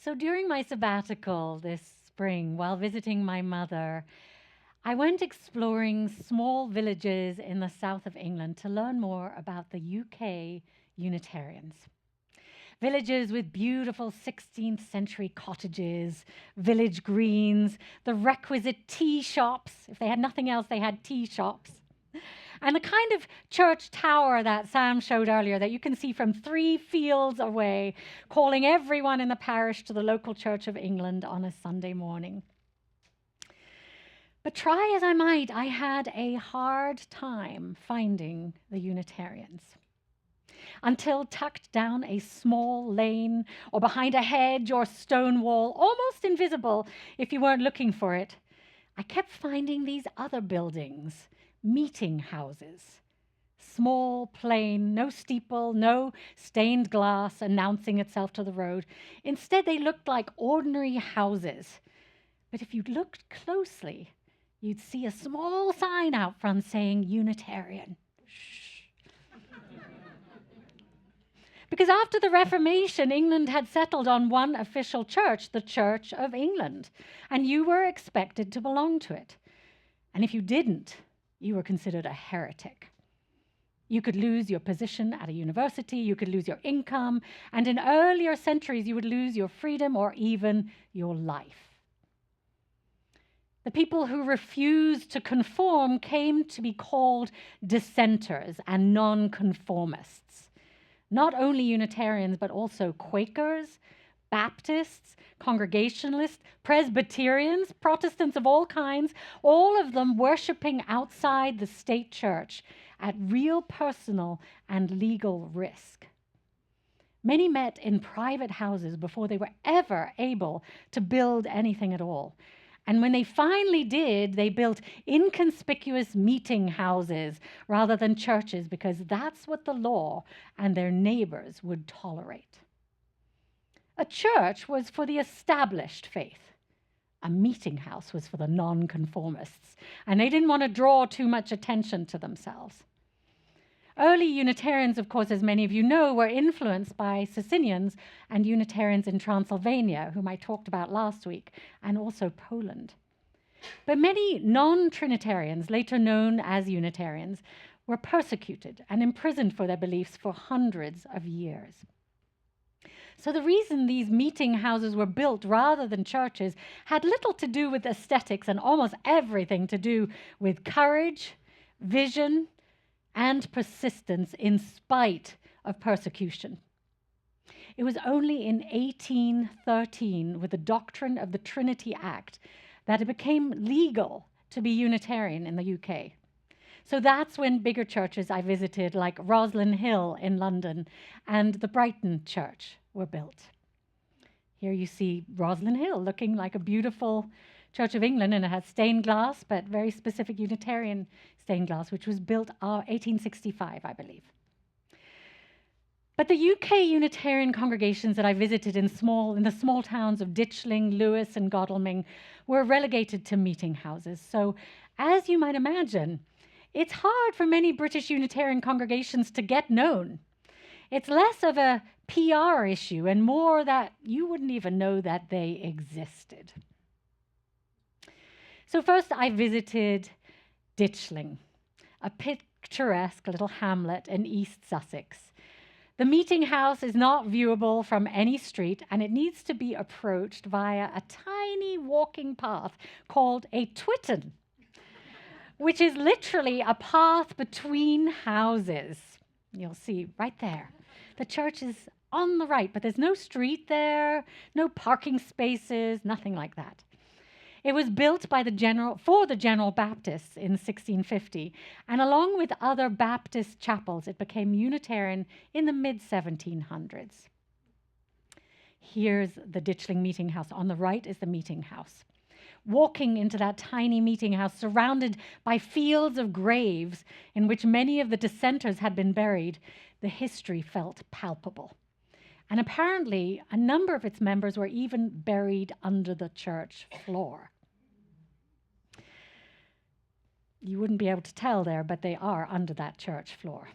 So during my sabbatical this spring, while visiting my mother, I went exploring small villages in the south of England to learn more about the UK Unitarians. Villages with beautiful 16th century cottages, village greens, the requisite tea shops. If they had nothing else, they had tea shops. And the kind of church tower that Sam showed earlier that you can see from 3 fields away, calling everyone in the parish to the local Church of England on a Sunday morning. But try as I might, I had a hard time finding the Unitarians. Until tucked down a small lane or behind a hedge or stone wall, almost invisible if you weren't looking for it, I kept finding these other buildings, meeting houses. Small, plain, no steeple, no stained glass announcing itself to the road. Instead, they looked like ordinary houses. But if you looked closely, you'd see a small sign out front saying Unitarian. Shh. Because after the Reformation, England had settled on one official church, the Church of England, and you were expected to belong to it. And if you didn't, you were considered a heretic. You could lose your position at a university, you could lose your income, and in earlier centuries, you would lose your freedom or even your life. The people who refused to conform came to be called dissenters and nonconformists. Not only Unitarians, but also Quakers, Baptists, Congregationalists, Presbyterians, Protestants of all kinds, all of them worshiping outside the state church at real personal and legal risk. Many met in private houses before they were ever able to build anything at all. And when they finally did, they built inconspicuous meeting houses rather than churches because that's what the law and their neighbors would tolerate. A church was for the established faith. A meeting house was for the nonconformists, and they didn't want to draw too much attention to themselves. Early Unitarians, of course, as many of you know, were influenced by Socinians and Unitarians in Transylvania, whom I talked about last week, and also Poland. But many non-Trinitarians, later known as Unitarians, were persecuted and imprisoned for their beliefs for hundreds of years. So the reason these meeting houses were built rather than churches had little to do with aesthetics and almost everything to do with courage, vision, and persistence in spite of persecution. It was only in 1813, with the doctrine of the Trinity Act, that it became legal to be Unitarian in the UK. So that's when bigger churches I visited, like Roslyn Hill in London and the Brighton Church, were built. Here you see Roslyn Hill looking like a beautiful Church of England, and it has stained glass, but very specific Unitarian stained glass, which was built 1865, I believe. But the UK Unitarian congregations that I visited in the small towns of Ditchling, Lewes, and Godalming were relegated to meeting houses. So, as you might imagine, it's hard for many British Unitarian congregations to get known. It's less of a PR issue and more that you wouldn't even know that they existed. So first I visited Ditchling, a picturesque little hamlet in East Sussex. The meeting house is not viewable from any street, and it needs to be approached via a tiny walking path called a twitten, which is literally a path between houses. You'll see right there. The church is on the right, but there's no street there, no parking spaces, nothing like that. It was built for the General Baptists in 1650, and along with other Baptist chapels, it became Unitarian in the mid-1700s. Here's the Ditchling Meeting House. On the right is the meeting house. Walking into that tiny meeting house, surrounded by fields of graves in which many of the dissenters had been buried, the history felt palpable. And apparently, a number of its members were even buried under the church floor. You wouldn't be able to tell there, but they are under that church floor.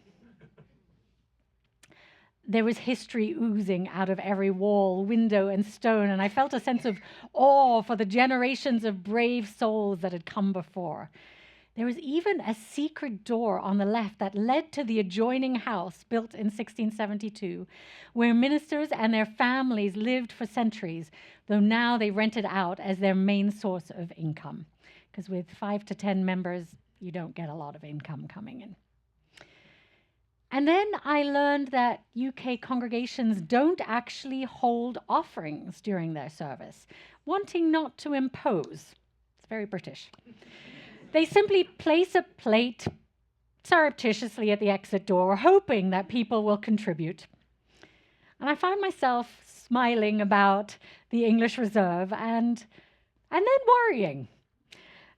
there was history oozing out of every wall, window, and stone, and I felt a sense of awe for the generations of brave souls that had come before. There was even a secret door on the left that led to the adjoining house built in 1672, where ministers and their families lived for centuries, though now they rented out as their main source of income. Because with 5 to 10 members, you don't get a lot of income coming in. And then I learned that UK congregations don't actually hold offerings during their service, wanting not to impose. It's very British. They simply place a plate surreptitiously at the exit door, hoping that people will contribute. And I found myself smiling about the English reserve and then worrying,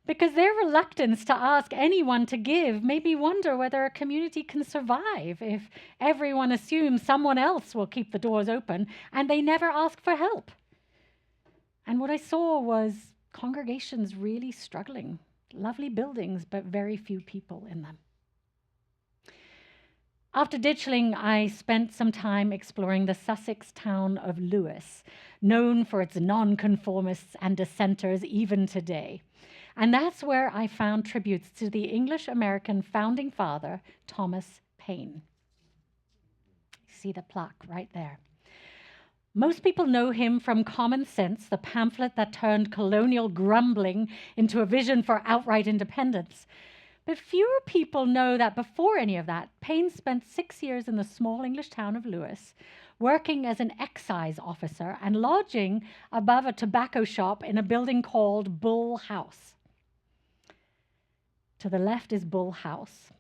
because their reluctance to ask anyone to give made me wonder whether a community can survive if everyone assumes someone else will keep the doors open and they never ask for help. And what I saw was congregations really struggling. Lovely buildings, but very few people in them. After Ditchling, I spent some time exploring the Sussex town of Lewes, known for its nonconformists and dissenters even today. And that's where I found tributes to the English-American founding father, Thomas Paine. You see the plaque right there. Most people know him from Common Sense, the pamphlet that turned colonial grumbling into a vision for outright independence. But fewer people know that before any of that, Paine spent 6 years in the small English town of Lewes, working as an excise officer and lodging above a tobacco shop in a building called Bull House. To the left is Bull House.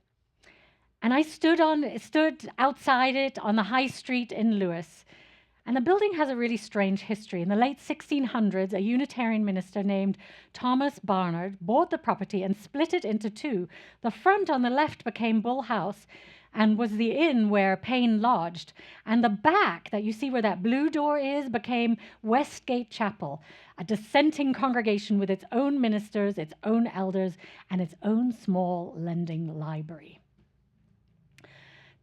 And I stood outside it on the high street in Lewes. And the building has a really strange history. In the late 1600s, a Unitarian minister named Thomas Barnard bought the property and split it into two. The front on the left became Bull House and was the inn where Paine lodged. And the back, that you see where that blue door is, became Westgate Chapel, a dissenting congregation with its own ministers, its own elders, and its own small lending library.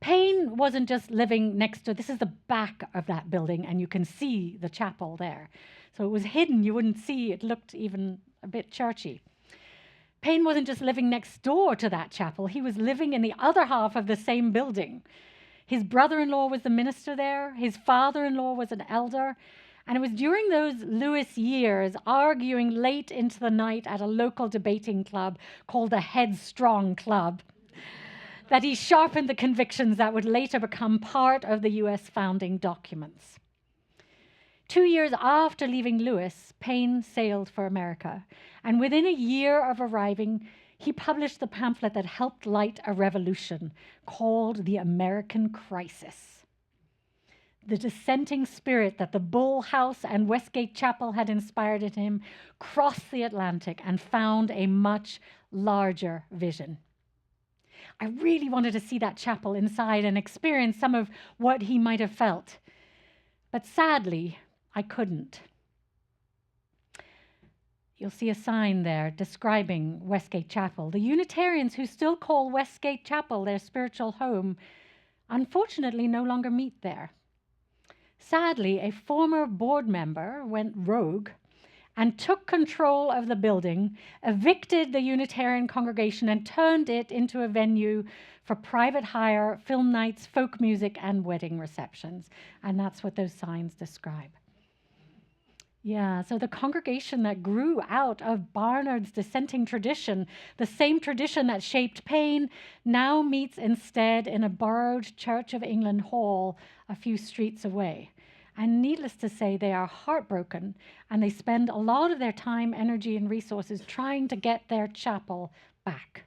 Paine wasn't just living next to, this is the back of that building, and you can see the chapel there. So it was hidden, you wouldn't see, it looked even a bit churchy. Paine wasn't just living next door to that chapel, he was living in the other half of the same building. His brother-in-law was the minister there, his father-in-law was an elder, and it was during those Lewes years, arguing late into the night at a local debating club called the Headstrong Club, that he sharpened the convictions that would later become part of the US founding documents. 2 years after leaving Lewes, Paine sailed for America, and within a year of arriving, he published the pamphlet that helped light a revolution called The American Crisis. The dissenting spirit that the Bull House and Westgate Chapel had inspired in him crossed the Atlantic and found a much larger vision. I really wanted to see that chapel inside and experience some of what he might have felt. But sadly, I couldn't. You'll see a sign there describing Westgate Chapel. The Unitarians who still call Westgate Chapel their spiritual home, unfortunately no longer meet there. Sadly, a former board member went rogue and took control of the building, evicted the Unitarian congregation, and turned it into a venue for private hire, film nights, folk music, and wedding receptions. And that's what those signs describe. Yeah, so the congregation that grew out of Barnard's dissenting tradition, the same tradition that shaped Paine, now meets instead in a borrowed Church of England hall a few streets away. And needless to say, they are heartbroken, and they spend a lot of their time, energy, and resources trying to get their chapel back.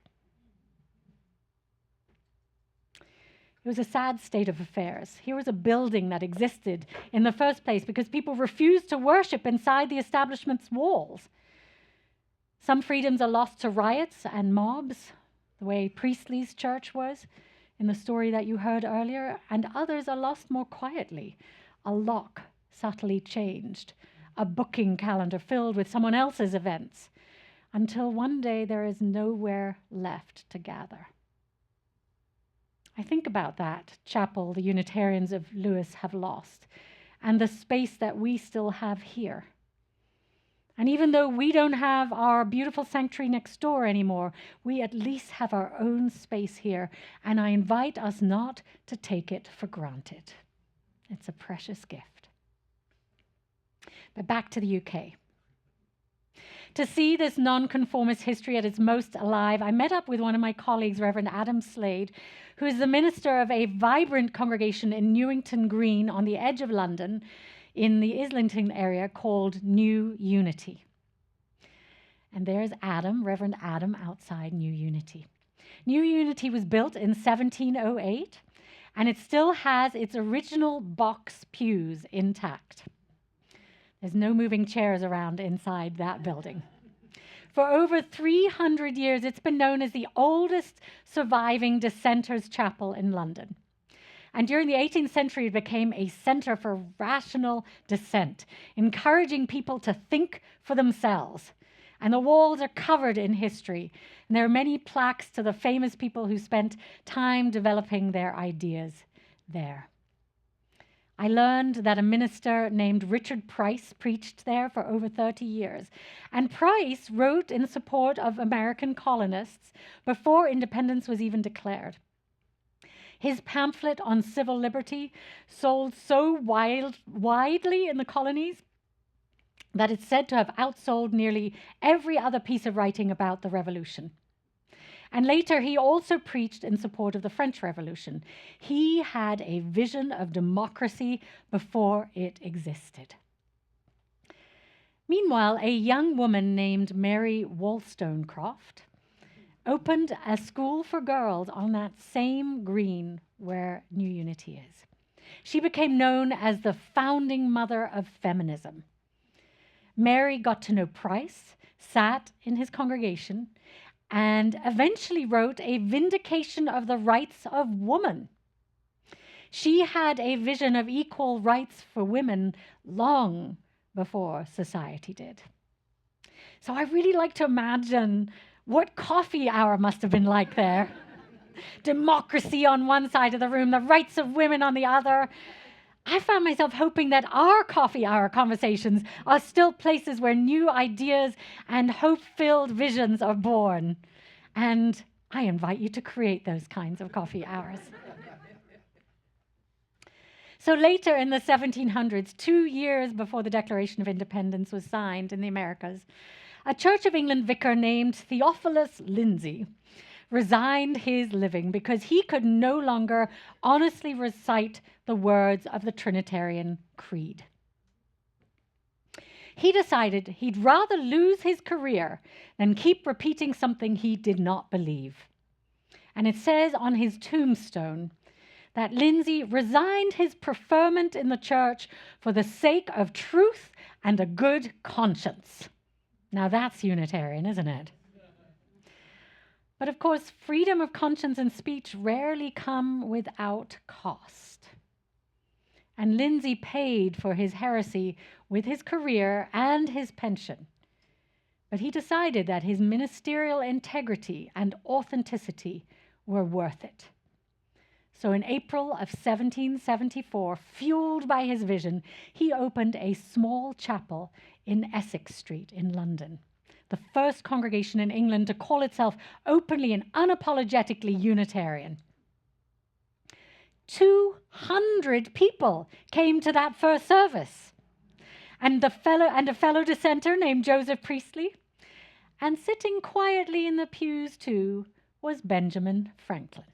It was a sad state of affairs. Here was a building that existed in the first place because people refused to worship inside the establishment's walls. Some freedoms are lost to riots and mobs, the way Priestley's church was in the story that you heard earlier, and others are lost more quietly. A lock subtly changed, a booking calendar filled with someone else's events, until one day there is nowhere left to gather. I think about that chapel the Unitarians of Lewis have lost, and the space that we still have here. And even though we don't have our beautiful sanctuary next door anymore, we at least have our own space here, and I invite us not to take it for granted. It's a precious gift. But back to the UK. To see this nonconformist history at its most alive, I met up with one of my colleagues, Reverend Adam Slade, who is the minister of a vibrant congregation in Newington Green on the edge of London in the Islington area called New Unity. And there's Adam, Reverend Adam, outside New Unity. New Unity was built in 1708, and it still has its original box pews intact. There's no moving chairs around inside that building. For over 300 years, it's been known as the oldest surviving dissenters' chapel in London. And during the 18th century, it became a center for rational dissent, encouraging people to think for themselves. And the walls are covered in history. And there are many plaques to the famous people who spent time developing their ideas there. I learned that a minister named Richard Price preached there for over 30 years. And Price wrote in support of American colonists before independence was even declared. His pamphlet on civil liberty sold so widely in the colonies that it's said to have outsold nearly every other piece of writing about the Revolution. And later, he also preached in support of the French Revolution. He had a vision of democracy before it existed. Meanwhile, a young woman named Mary Wollstonecraft opened a school for girls on that same green where New Unity is. She became known as the founding mother of feminism. Mary got to know Price, sat in his congregation, and eventually wrote a vindication of the rights of woman. She had a vision of equal rights for women long before society did. So I really like to imagine what coffee hour must have been like there. Democracy on one side of the room, the rights of women on the other. I found myself hoping that our coffee hour conversations are still places where new ideas and hope-filled visions are born. And I invite you to create those kinds of coffee hours. So later in the 1700s, 2 years before the Declaration of Independence was signed in the Americas, a Church of England vicar named Theophilus Lindsay resigned his living because he could no longer honestly recite the words of the Trinitarian Creed. He decided he'd rather lose his career than keep repeating something he did not believe. And it says on his tombstone that Lindsay resigned his preferment in the church for the sake of truth and a good conscience. Now that's Unitarian, isn't it? But of course, freedom of conscience and speech rarely come without cost. And Lindsay paid for his heresy with his career and his pension. But he decided that his ministerial integrity and authenticity were worth it. So in April of 1774, fueled by his vision, he opened a small chapel in Essex Street in London, the first congregation in England to call itself openly and unapologetically Unitarian. 200 people came to that first service, and a fellow dissenter named Joseph Priestley, and sitting quietly in the pews too was Benjamin Franklin.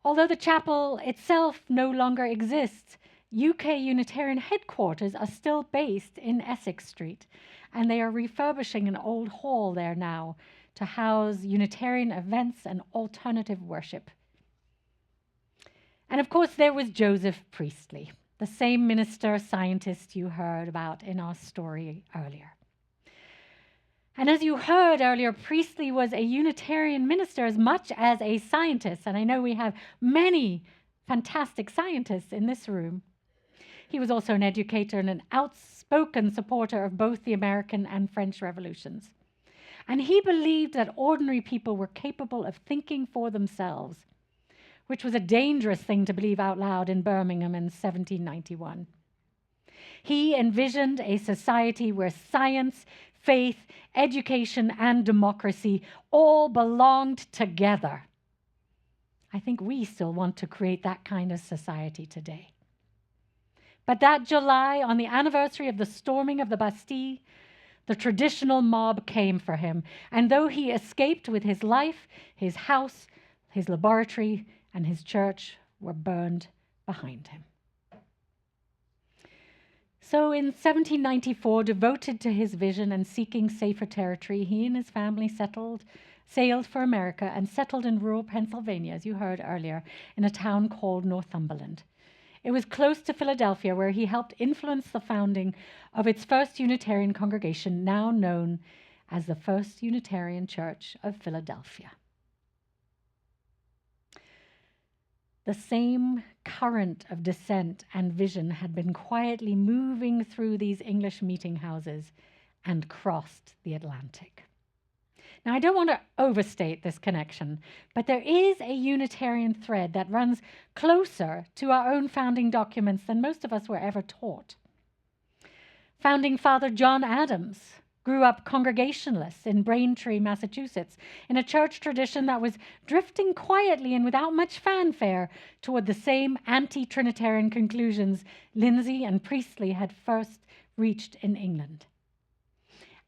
Although the chapel itself no longer exists, UK Unitarian headquarters are still based in Essex Street, and they are refurbishing an old hall there now to house Unitarian events and alternative worship. And of course, there was Joseph Priestley, the same minister scientist you heard about in our story earlier. And as you heard earlier, Priestley was a Unitarian minister as much as a scientist, and I know we have many fantastic scientists in this room. He was also an educator and an outspoken supporter of both the American and French revolutions. And he believed that ordinary people were capable of thinking for themselves, which was a dangerous thing to believe out loud in Birmingham in 1791. He envisioned a society where science, faith, education, and democracy all belonged together. I think we still want to create that kind of society today. But that July, on the anniversary of the storming of the Bastille, the traditional mob came for him, and though he escaped with his life, his house, his laboratory, and his church were burned behind him. So in 1794, devoted to his vision and seeking safer territory, he and his family sailed for America and settled in rural Pennsylvania, as you heard earlier, in a town called Northumberland. It was close to Philadelphia, where he helped influence the founding of its first Unitarian congregation, now known as the First Unitarian Church of Philadelphia. The same current of dissent and vision had been quietly moving through these English meeting houses and crossed the Atlantic. Now, I don't want to overstate this connection, but there is a Unitarian thread that runs closer to our own founding documents than most of us were ever taught. Founding Father John Adams grew up Congregationalist in Braintree, Massachusetts, in a church tradition that was drifting quietly and without much fanfare toward the same anti-Trinitarian conclusions Lindsay and Priestley had first reached in England.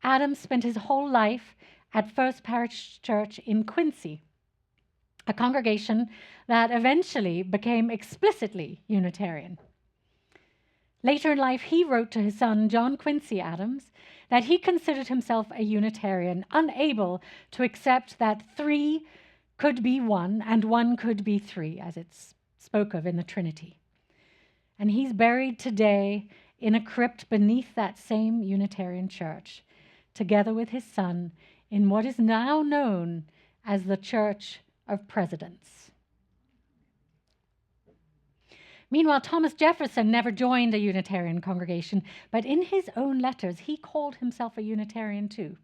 Adams spent his whole life at First Parish Church in Quincy, a congregation that eventually became explicitly Unitarian. Later in life, he wrote to his son, John Quincy Adams, that he considered himself a Unitarian, unable to accept that 3 could be 1 and 1 could be 3, as it's spoke of in the Trinity. And he's buried today in a crypt beneath that same Unitarian church, together with his son, in what is now known as the Church of Presidents. Meanwhile, Thomas Jefferson never joined a Unitarian congregation, but in his own letters, he called himself a Unitarian too.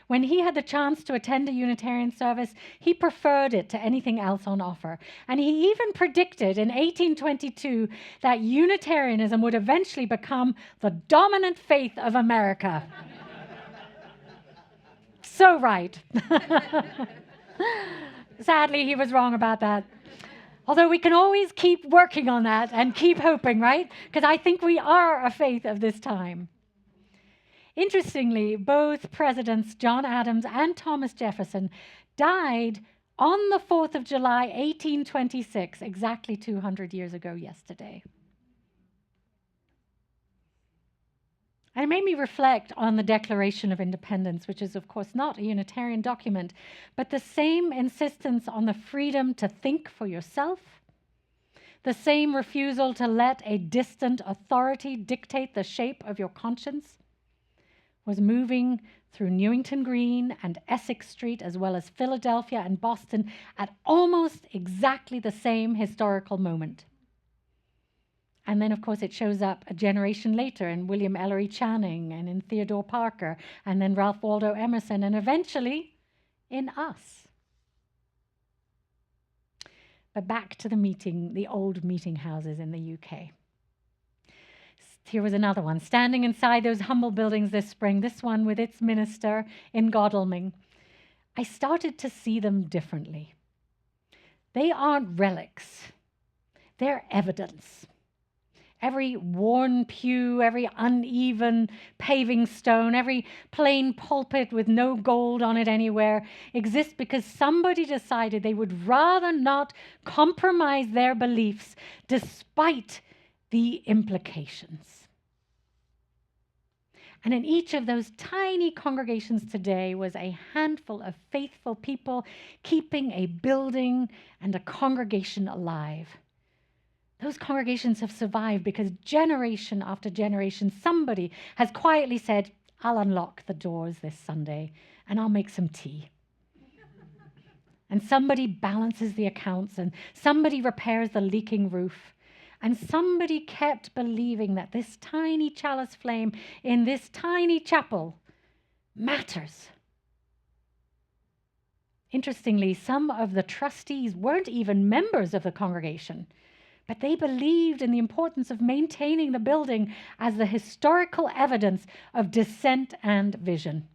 When he had the chance to attend a Unitarian service, he preferred it to anything else on offer. And he even predicted in 1822 that Unitarianism would eventually become the dominant faith of America. So right. Sadly, he was wrong about that. Although we can always keep working on that and keep hoping, right? Because I think we are a faith of this time. Interestingly, both presidents, John Adams and Thomas Jefferson, died on the 4th of July, 1826, exactly 200 years ago yesterday. And it made me reflect on the Declaration of Independence, which is, of course, not a Unitarian document, but the same insistence on the freedom to think for yourself, the same refusal to let a distant authority dictate the shape of your conscience, was moving through Newington Green and Essex Street, as well as Philadelphia and Boston, at almost exactly the same historical moment. And then, of course, it shows up a generation later in William Ellery Channing and in Theodore Parker, and then Ralph Waldo Emerson, and eventually in us. But back to the old meeting houses in the UK. Here was another one, standing inside those humble buildings this spring, this one with its minister in Godalming. I started to see them differently. They aren't relics. They're evidence. Every worn pew, every uneven paving stone, every plain pulpit with no gold on it anywhere exists because somebody decided they would rather not compromise their beliefs despite the implications. And in each of those tiny congregations today was a handful of faithful people keeping a building and a congregation alive. Those congregations have survived because generation after generation, somebody has quietly said, I'll unlock the doors this Sunday and I'll make some tea. And somebody balances the accounts and somebody repairs the leaking roof. And somebody kept believing that this tiny chalice flame in this tiny chapel matters. Interestingly, some of the trustees weren't even members of the congregation, but they believed in the importance of maintaining the building as the historical evidence of dissent and vision.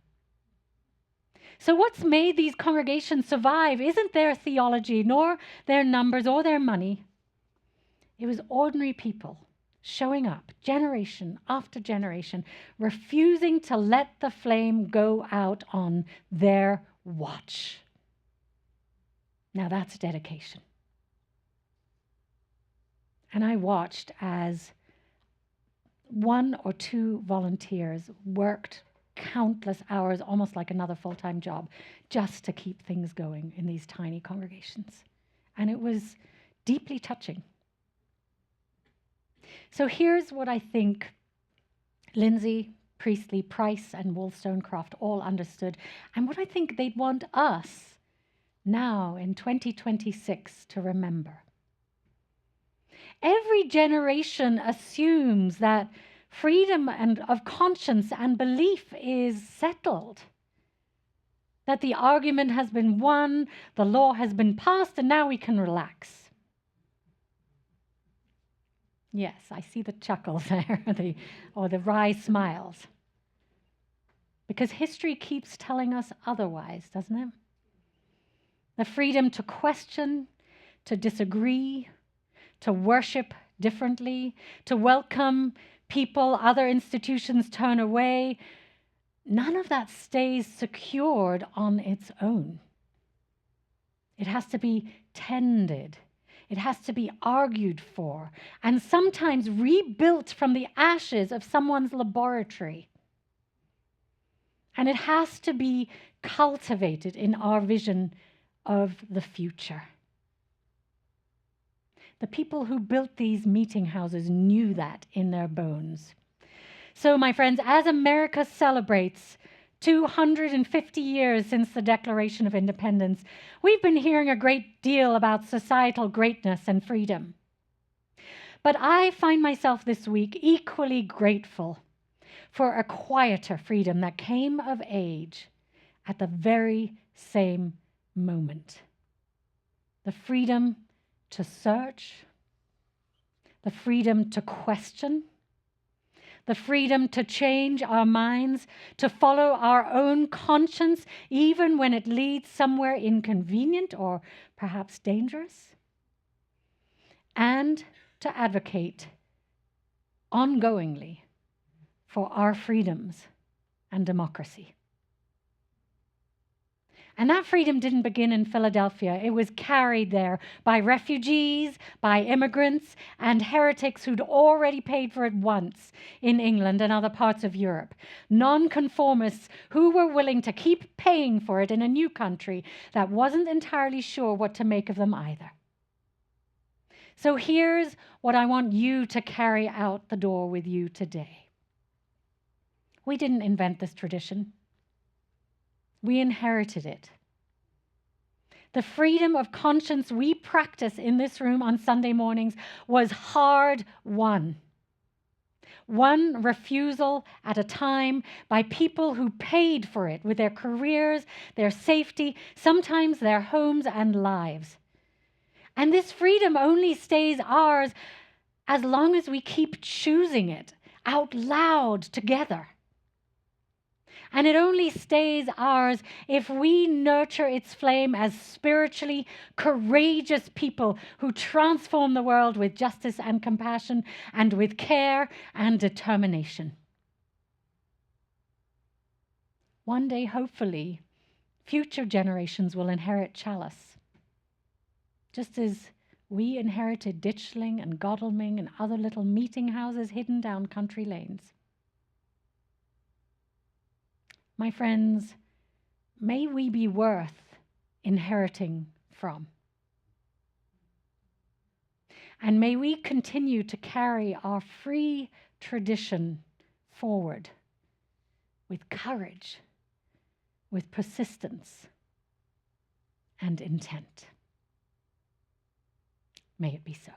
So what's made these congregations survive isn't their theology, nor their numbers, or their money. It was ordinary people showing up, generation after generation, refusing to let the flame go out on their watch. Now that's dedication. And I watched as 1 or 2 volunteers worked countless hours, almost like another full-time job, just to keep things going in these tiny congregations. And it was deeply touching. So here's what I think Lindsay, Priestley, Price, and Wollstonecraft all understood, and what I think they'd want us now in 2026 to remember. Every generation assumes that freedom of conscience and belief is settled, that the argument has been won, the law has been passed, and now we can relax. Yes, I see the chuckles there, or the wry smiles. Because history keeps telling us otherwise, doesn't it? The freedom to question, to disagree, to worship differently, to welcome people other institutions turn away, none of that stays secured on its own. It has to be tended. It has to be argued for, and sometimes rebuilt from the ashes of someone's laboratory. And it has to be cultivated in our vision of the future. The people who built these meeting houses knew that in their bones. So, my friends, as America celebrates 250 years since the Declaration of Independence, we've been hearing a great deal about societal greatness and freedom. But I find myself this week equally grateful for a quieter freedom that came of age at the very same moment. The freedom to search, the freedom to question, the freedom to change our minds, to follow our own conscience, even when it leads somewhere inconvenient or perhaps dangerous, and to advocate ongoingly for our freedoms and democracy. And that freedom didn't begin in Philadelphia. It was carried there by refugees, by immigrants, and heretics who'd already paid for it once in England and other parts of Europe. Nonconformists who were willing to keep paying for it in a new country that wasn't entirely sure what to make of them either. So here's what I want you to carry out the door with you today. We didn't invent this tradition. We inherited it. The freedom of conscience we practice in this room on Sunday mornings was hard won. One refusal at a time by people who paid for it with their careers, their safety, sometimes their homes and lives. And this freedom only stays ours as long as we keep choosing it out loud together. And it only stays ours if we nurture its flame as spiritually courageous people who transform the world with justice and compassion and with care and determination. One day, hopefully, future generations will inherit Chalice, just as we inherited Ditchling and Godalming and other little meeting houses hidden down country lanes. My friends, may we be worth inheriting from. And may we continue to carry our free tradition forward with courage, with persistence, and intent. May it be so.